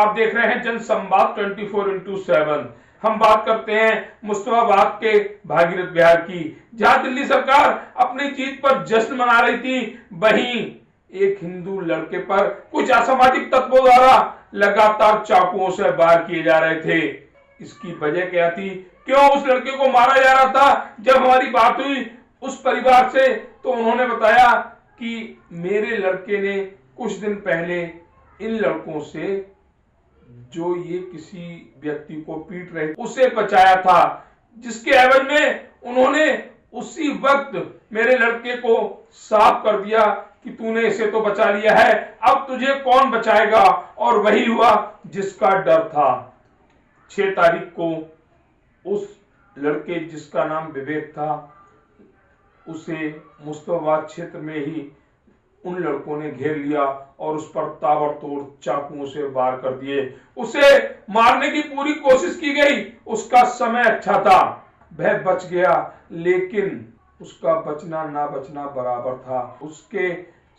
आप देख रहे हैं जनसंवाद 24x7। हम बात करते हैं मुस्तफाबाद के भागीरथ बिहार की, जहां दिल्ली सरकार अपनी जीत पर जश्न मना रही थी। वहीं एक हिंदू लड़के पर कुछ असामाजिक तत्वों द्वारा लगातार चाकुओं से वार किए जा रहे थे। इसकी वजह क्या थी, क्यों उस लड़के को मारा जा रहा था? जब हमारी बात हुई उस परिवार से तो उन्होंने बताया कि मेरे लड़के ने कुछ दिन पहले इन लड़कों से, जो ये किसी व्यक्ति को पीट रहे, उसे बचाया था, जिसके एवज में उन्होंने उसी वक्त मेरे लड़के को साफ कर दिया कि तूने इसे तो बचा लिया है, अब तुझे कौन बचाएगा। और वही हुआ जिसका डर था। 6 तारीख को उस लड़के जिसका नाम विवेक था, उसे मुस्तफाबाद क्षेत्र में ही उन लड़कों ने घेर लिया और उस पर ताबड़तोड़ चाकुओं से वार कर दिए। उसे मारने की पूरी कोशिश की गई। उसका समय अच्छा था, वह बच गया, लेकिन उसका बचना ना बचना बराबर था। उसके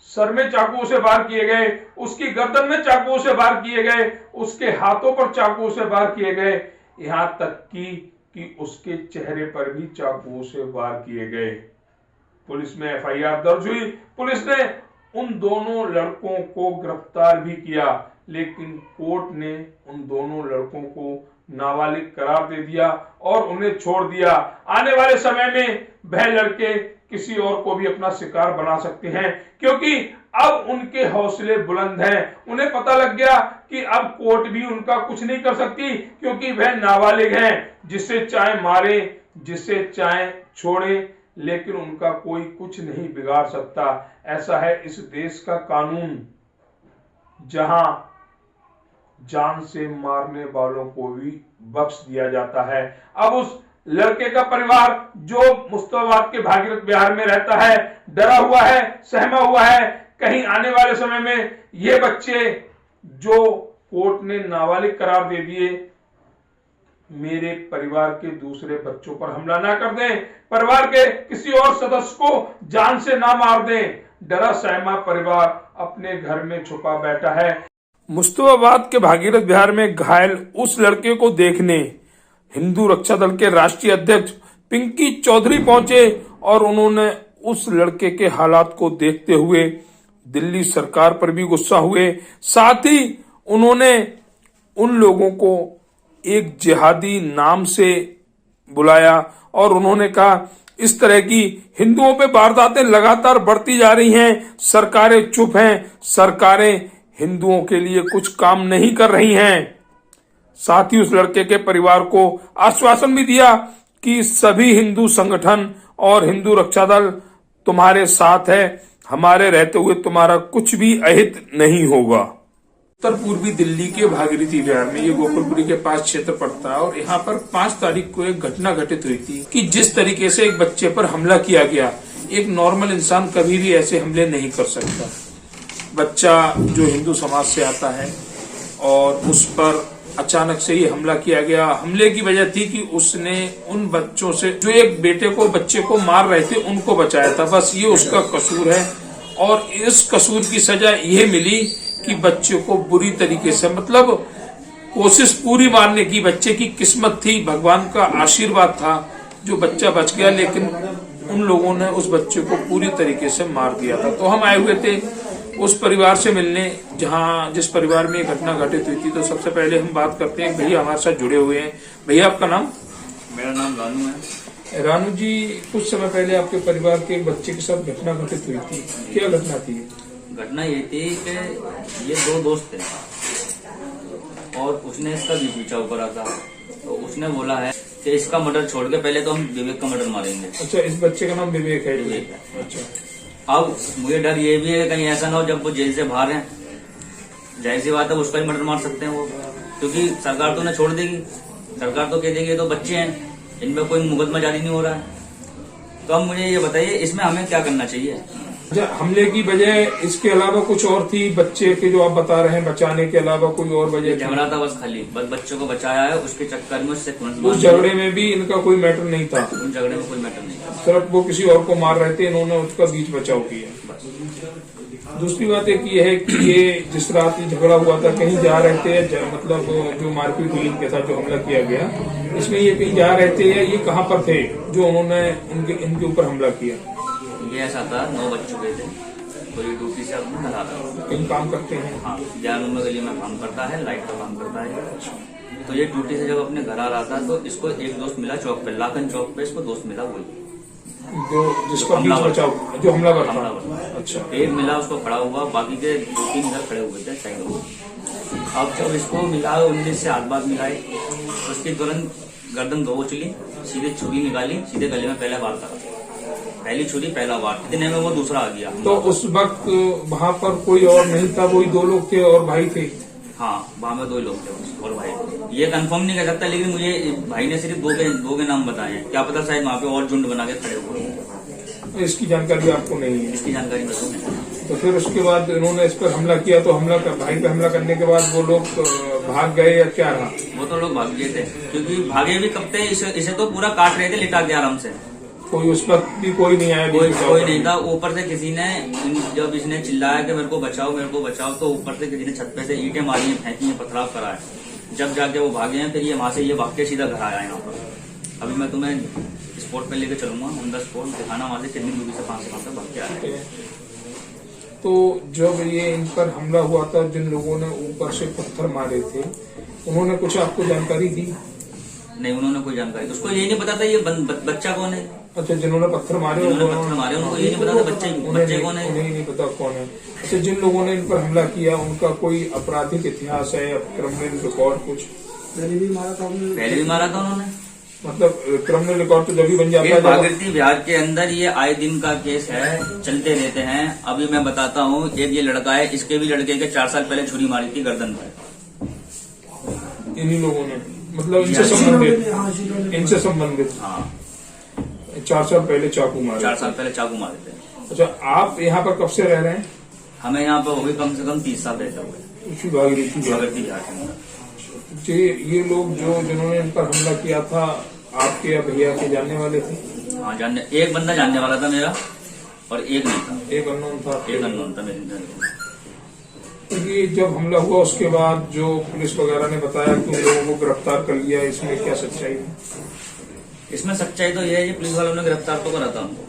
सर में चाकुओं से वार किए गए, उसकी गर्दन में चाकुओं से वार किए गए, उसके हाथों पर चाकुओं से वार किए गए, यहां तक कि उसके चेहरे पर भी चाकुओं से वार किए गए। पुलिस में एफआईआर दर्ज हुई। पुलिस ने उन दोनों लड़कों को गिरफ्तार भी किया, लेकिन कोर्ट ने उन दोनों लड़कों को नाबालिग करार दे दिया और उन्हें छोड़ दिया। आने वाले समय में वह लड़के किसी और को भी अपना शिकार बना सकते हैं, क्योंकि अब उनके हौसले बुलंद हैं। उन्हें पता लग गया कि अब कोर्ट भी उनका कुछ नहीं कर सकती, क्योंकि वह नाबालिग हैं। जिसे चाहे मारे, जिसे चाहे छोड़े, लेकिन उनका कोई कुछ नहीं बिगाड़ सकता। ऐसा है इस देश का कानून, जहां जान से मारने वालों को भी बख्श दिया जाता है। अब उस लड़के का परिवार, जो मुस्तफाबाद के भागीरथ बिहार में रहता है, डरा हुआ है, सहमा हुआ है। कहीं आने वाले समय में ये बच्चे, जो कोर्ट ने नाबालिग करार दे दिए, मेरे परिवार के दूसरे बच्चों पर हमला ना कर दें, परिवार के किसी और सदस्य को जान से ना मार दें। डरा सहमा परिवार अपने घर में छुपा बैठा है। मुस्तफाबाद के भागीरथ बिहार में घायल उस लड़के को देखने हिंदू रक्षा दल के राष्ट्रीय अध्यक्ष पिंकी चौधरी पहुंचे और उन्होंने उस लड़के के हालात को देखते हुए दिल्ली सरकार पर भी गुस्सा हुए। साथ ही उन्होंने उन लोगों को एक जिहादी नाम से बुलाया और उन्होंने कहा, इस तरह की हिंदुओं पे वारदातें लगातार बढ़ती जा रही हैं, सरकारें चुप हैं, सरकारें हिंदुओं के लिए कुछ काम नहीं कर रही हैं। साथ ही उस लड़के के परिवार को आश्वासन भी दिया कि सभी हिंदू संगठन और हिंदू रक्षा दल तुम्हारे साथ है, हमारे रहते हुए तुम्हारा कुछ भी अहित नहीं होगा। उत्तर पूर्वी दिल्ली के भागीरथी बिहार में, ये गोकुलपुरी के पास क्षेत्र पड़ता है, और यहाँ पर 5 तारीख को एक घटना घटित हुई थी कि जिस तरीके से एक बच्चे पर हमला किया गया, एक नॉर्मल इंसान कभी भी ऐसे हमले नहीं कर सकता। बच्चा जो हिंदू समाज से आता है और उस पर अचानक से ही हमला किया गया। हमले की वजह थी कि उसने उन बच्चों से, जो एक बच्चे को मार रहे थे, उनको बचाया था। बस ये उसका कसूर है, और इस कसूर की सजा ये मिली कि बच्चे को बुरी तरीके से, मतलब कोशिश पूरी मारने की, बच्चे की किस्मत थी, भगवान का आशीर्वाद था जो बच्चा बच गया, लेकिन उन लोगों ने उस बच्चे को पूरी तरीके से मार दिया था। तो हम आए हुए थे उस परिवार से मिलने, जिस परिवार में घटना घटित हुई थी। तो सबसे पहले हम बात करते हैं, भैया हमारे साथ जुड़े हुए हैं। भैया आपका नाम? मेरा नाम रानू है। रानू जी, कुछ समय पहले आपके परिवार के एक बच्चे के साथ घटना घटित हुई थी, क्या घटना थी? घटना ये थी कि ये 2 दोस्त थे और उसने इसका भी पीछा ऊपर आता, तो उसने बोला है कि इसका मर्डर छोड़ के पहले तो हम विवेक का मर्डर मारेंगे। अच्छा, इस बच्चे का नाम विवेक है? विवेक है। अच्छा। अब मुझे डर ये भी है कहीं ऐसा ना हो, जब वो जेल से बाहर है, जाहिर सी बात है उसका ही मर्डर मार सकते हैं वो, क्योंकि सरकार तो उन्हें छोड़ देगी। सरकार तो कह देगी ये तो बच्चे हैं, इनमें कोई मुकदमा जारी नहीं हो रहा है। तो अब मुझे ये बताइए, इसमें हमें क्या करना चाहिए? अच्छा, हमले की वजह इसके अलावा कुछ और थी? बच्चे के जो आप बता रहे हैं, बचाने के अलावा कोई और वजह? झगड़ा था बस, खाली बस बच्चों को बचाया है, उसके चक्कर में उससे उस झगड़े में भी इनका कोई मैटर नहीं था? उस झगड़े में कोई मैटर नहीं था, सिर्फ वो किसी और को मार रहे थे, इन्होंने उसका बीच बचाव किया। दूसरी बात एक ये है कि ये जिस रात ये झगड़ा हुआ था कहीं जा रहे थे, मतलब जो मारपीट हुई इनके साथ जो हमला किया गया, इसमें ये कहीं जा रहे थे या ये कहाँ पर थे जो उन्होंने इनके ऊपर हमला किया? ये ऐसा था, 9 बज चुके थे, तो ये ड्यूटी से अपने घर आता था। कहीं काम करते हैं? हाँ, ज्ञान नंबर गली में काम करता है, लाइट का काम करता है। तो ये ड्यूटी से जब अपने घर आ रहा था तो इसको एक दोस्त मिला चौक पे, लाखन चौक पे इसको दोस्त मिला, वही जो जिसका बीच बचाव, जो हमलावर था। अच्छा। एक मिला उसको खड़ा हुआ, बाकी के 2-3 इधर खड़े हुए थे साइड में। अब जब इसको मिला, 19 से हाथ बात मिलाए, उसकी तुरंत गर्दन दो उछली, सीधे छुरी निकाली, सीधे गले में पहला वार करा, पहली छुरी पहला वार, इतने में वो दूसरा आ गया। तो उस वक्त वहाँ पर कोई और नहीं था, वही 2 लोग थे और भाई थे? हाँ, वहाँ में 2 लोग थे और भाई। ये कंफर्म नहीं कर सकता, लेकिन मुझे भाई ने सिर्फ दो के नाम बताए हैं, क्या पता शायद वहाँ पे और झुंड बना के खड़े हुए हैं। इसकी जानकारी आपको नहीं है? इसकी जानकारी मेरे को नहीं। तो फिर उसके बाद इन्होंने इस पर हमला किया, तो भाई पे हमला करने के बाद वो लोग भाग गए या क्या रहा? वो तो लोग भाग गए थे, क्योंकि भागे भी कब थे, इसे तो पूरा काट रहे थे लिटा के आराम से। कोई उस पर भी कोई नहीं आया? कोई नहीं था। ऊपर से किसी ने, जब इसने चिल्लाया कि मेरे को बचाओ, तो ऊपर से किसी ने छत पे से ईंटें मारी हैं, फेंकी हैं, पथराव करा है। जब जाके वो भागे हैं, फिर ये वहां से ये भाग के सीधा घर आया यहाँ पर। अभी मैं तुम्हें स्पॉट पे लेके चलूंगा, ऑन द स्पॉट दिखाना वहां से कितनी दूरी से कहां से भाग के आया है। तो जब ये इन पर हमला हुआ था, जिन लोगों ने ऊपर से पत्थर मारे थे, उन्होंने कुछ आपको जानकारी दी? नहीं, उन्होंने कोई जानकारी, उसको ये नहीं पता था ये बच्चा कौन है। अच्छा, जिन्होंने पत्थर मारे उनको ये नहीं पता था बच्चे कौन है, उन्हें नहीं पता कौन है। अच्छा, जिन लोगों ने इन पर हमला किया उनका कोई आपराधिक इतिहास है या क्रिमिनल रिकॉर्ड कुछ? पहले भी मारा था उन्होंने। मतलब क्रिमिनल रिकॉर्ड तो जब भी बन जाता है। भागीरथी बिहार के अंदर ये आए दिन का केस है, चलते रहते हैं। अभी मैं बताता हूँ, एक ये लड़का है, इसके भी लड़के के 4 साल पहले छुरी मारी थी गर्दन पर, इन्हीं लोगों ने, मतलब इनसे संबंधित। हाँ, 4 साल पहले चाकू मारे? 4 साल पहले चाकू मारे थे। अच्छा, आप यहाँ पर कब से रह रहे हैं? हमें यहाँ पर हो गए कम से कम 30 साल रहते हुए। उसी भागीरथी बिहार के अंदर। ये लोग जिन्होंने इन पर हमला किया था, आपके या भैया के जानने वाले थे? हाँ, एक बंदा जानने वाला था मेरा, और एक नहीं था। एक अननोन था? एक अननोन था मेरे। क्योंकि जब हमला हुआ उसके बाद जो पुलिस वगैरह ने बताया कि उन लोगों को गिरफ्तार कर लिया, इसमें क्या सच्चाई है? इसमें सच्चाई तो ये है कि पुलिस वालों ने गिरफ्तार तो करा था हमको,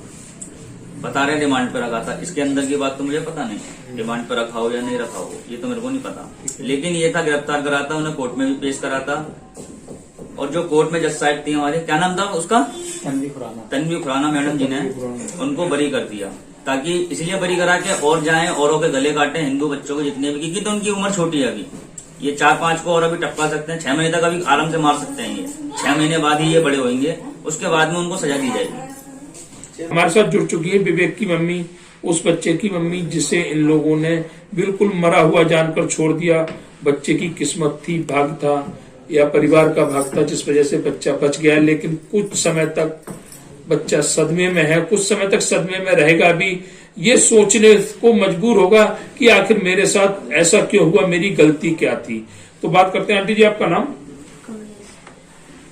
बता रहे रिमांड पे रखा था। इसके अंदर की बात तो मुझे पता नहीं, रिमांड पे रखा हो या नहीं रखा हो, ये तो मेरे को नहीं पता। लेकिन ये था गिरफ्तार करा था, उन्हें कोर्ट में भी पेश करा था। और जो कोर्ट में जज साहब थी हमारे, क्या नाम था उसका, तन्वी खुराना मैडम जी ने उनको बरी कर दिया, ताकि इसलिए बरी करा के और जाएं, औरों के गले काटे, हिंदू बच्चों को जितने भी, क्योंकि तो उनकी उम्र छोटी है अभी। ये 4-5 को और अभी टपका सकते हैं, 6 महीने तक अभी आराम से मार सकते हैं। ये 6 महीने बाद ही ये बड़े होंगे, उसके बाद में उनको सजा दी जाएगी। हमारे साथ जुड़ चुकी है विवेक की मम्मी, उस बच्चे की मम्मी जिसे इन लोगों ने बिल्कुल मरा हुआ जानकर छोड़ दिया। बच्चे की किस्मत थी, भाग था या परिवार का भाग था, जिस वजह से बच्चा बच गया। लेकिन कुछ समय तक बच्चा सदमे में है, कुछ समय तक सदमे में रहेगा भी। ये सोचने को मजबूर होगा कि आखिर मेरे साथ ऐसा क्यों हुआ, मेरी गलती क्या थी। तो बात करते हैं। आंटी जी, आपका नाम?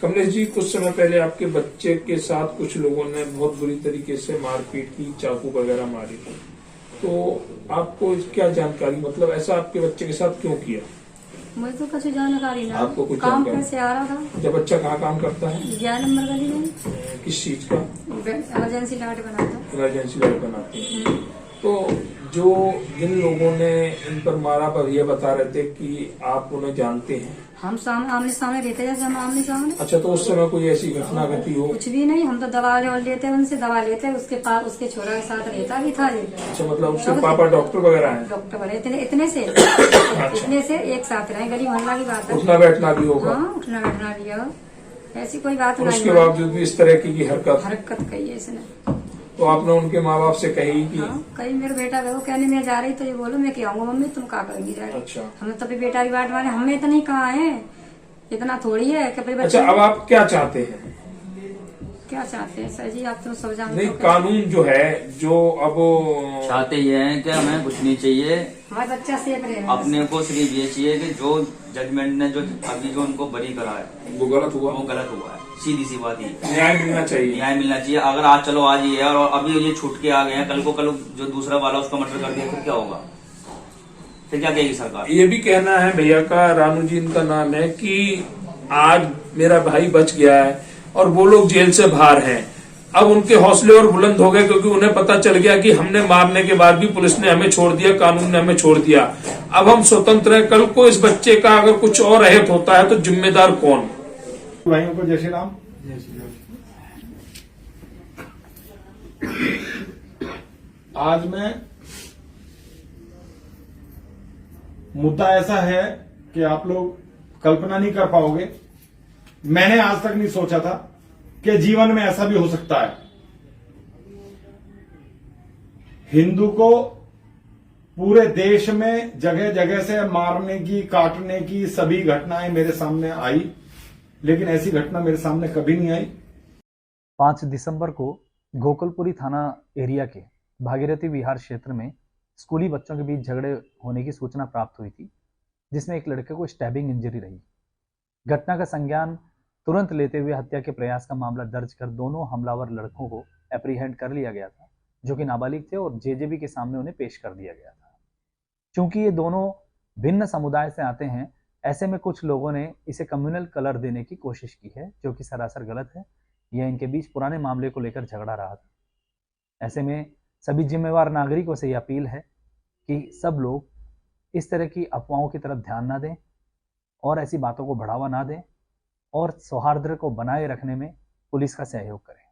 कमलेश जी, कुछ समय पहले आपके बच्चे के साथ कुछ लोगों ने बहुत बुरी तरीके से मारपीट की, चाकू वगैरह मारी, तो आपको क्या जानकारी, मतलब ऐसा आपके बच्चे के साथ क्यों किया? मुझे तो कुछ जानकारी ना। आपको कुछ काम जानकारी? कैसे आ रहा था? जब बच्चा कहाँ काम करता है? 11 नंबर गली में। किस चीज का? इमरजेंसी लाइट बनाता। इमरजेंसी लाइट बनाते हैं। तो जो जिन लोगों ने इन पर मारा, पर ये बता रहे थे कि आप उन्हें जानते हैं? हम आमने सामने रहते, जैसे हम आमने सामने। अच्छा, तो उस समय कोई ऐसी घटना घटी हो? कुछ भी नहीं, हम तो दवा लेते, उनसे दवा लेते, उसके पास उसके छोरा के साथ रहता भी था। अच्छा, मतलब उसके पापा डॉक्टर वगैरह हैं? डॉक्टर बने इतने से इतने से एक साथ रहे, गली मोहल्ला की बात है। उठना बैठना भी होगा? हाँ, उठना बैठना भी हो, ऐसी कोई बात नहीं। उसके बावजूद भी इस तरह की हरकत कही है इसने। तो आपने उनके माँ बाप से कही कि? हाँ, कहीं मेरा बेटा वो कहने में जा रही, तो ये बोलो मैं क्या आऊंगा, मम्मी तुम क्या करेंगी जाए। अच्छा, हमें तो बेटा की बात माने, हमें तो नहीं कहा है, इतना थोड़ी है कि अच्छा, अब आप क्या चाहते हैं? क्या चाहते हैं सर जी, आप तो सब जानते नहीं, हो। कानून जो है, जो अब चाहते ये हैं कि हमें कुछ नहीं चाहिए, हमारा बच्चा सेफ रहे। अपने को सिर्फ ये चाहिए कि जो जजमेंट ने जो अभी जो उनको बरी करा है वो गलत हुआ, वो गलत हुआ है। सीधी सी बात ही न्याय मिलना चाहिए। न्याय मिलना चाहिए। अगर आज चलो आज ये है और अभी ये छूट के आ गए हैं, कल जो दूसरा वाला उसको मर्डर कर दिया, फिर क्या होगा? फिर क्या कहेगी सरकार? ये भी कहना है भैया का, रानू जी इनका नाम है, कि आज मेरा भाई बच गया है और वो लोग जेल से बाहर हैं। अब उनके हौसले और बुलंद हो गए, क्योंकि उन्हें पता चल गया कि हमने मारने के बाद भी पुलिस ने हमें छोड़ दिया, कानून ने हमें छोड़ दिया। अब हम स्वतंत्र हैं। कल को इस बच्चे का अगर कुछ और अहित होता है तो जिम्मेदार कौन? भाइयों को जय श्री राम। आज मैं मुद्दा ऐसा है कि आप लोग कल्पना नहीं कर पाओगे, मैंने आज तक नहीं सोचा था कि जीवन में ऐसा भी हो सकता है। हिंदू को पूरे देश में जगह जगह से मारने की, काटने की सभी घटनाएं मेरे सामने आई, लेकिन ऐसी घटना मेरे सामने कभी नहीं आई। 5 दिसंबर को गोकुलपुरी थाना एरिया के भागीरथी विहार क्षेत्र में स्कूली बच्चों के बीच झगड़े होने की सूचना प्राप्त हुई थी, जिसमें एक लड़के को स्टैबिंग इंजरी रही। घटना का संज्ञान तुरंत लेते हुए हत्या के प्रयास का मामला दर्ज कर दोनों हमलावर लड़कों को एप्रीहेंड कर लिया गया था, जो कि नाबालिग थे, और जेजेबी के सामने उन्हें पेश कर दिया गया था। चूंकि ये दोनों भिन्न समुदाय से आते हैं, ऐसे में कुछ लोगों ने इसे कम्युनल कलर देने की कोशिश की है, जो कि सरासर गलत है। यह इनके बीच पुराने मामले को लेकर झगड़ा रहा था। ऐसे में सभी जिम्मेवार नागरिकों से यह अपील है कि सब लोग इस तरह की अफवाहों की तरफ ध्यान ना दें और ऐसी बातों को बढ़ावा ना दें, और सौहार्द को बनाए रखने में पुलिस का सहयोग करें।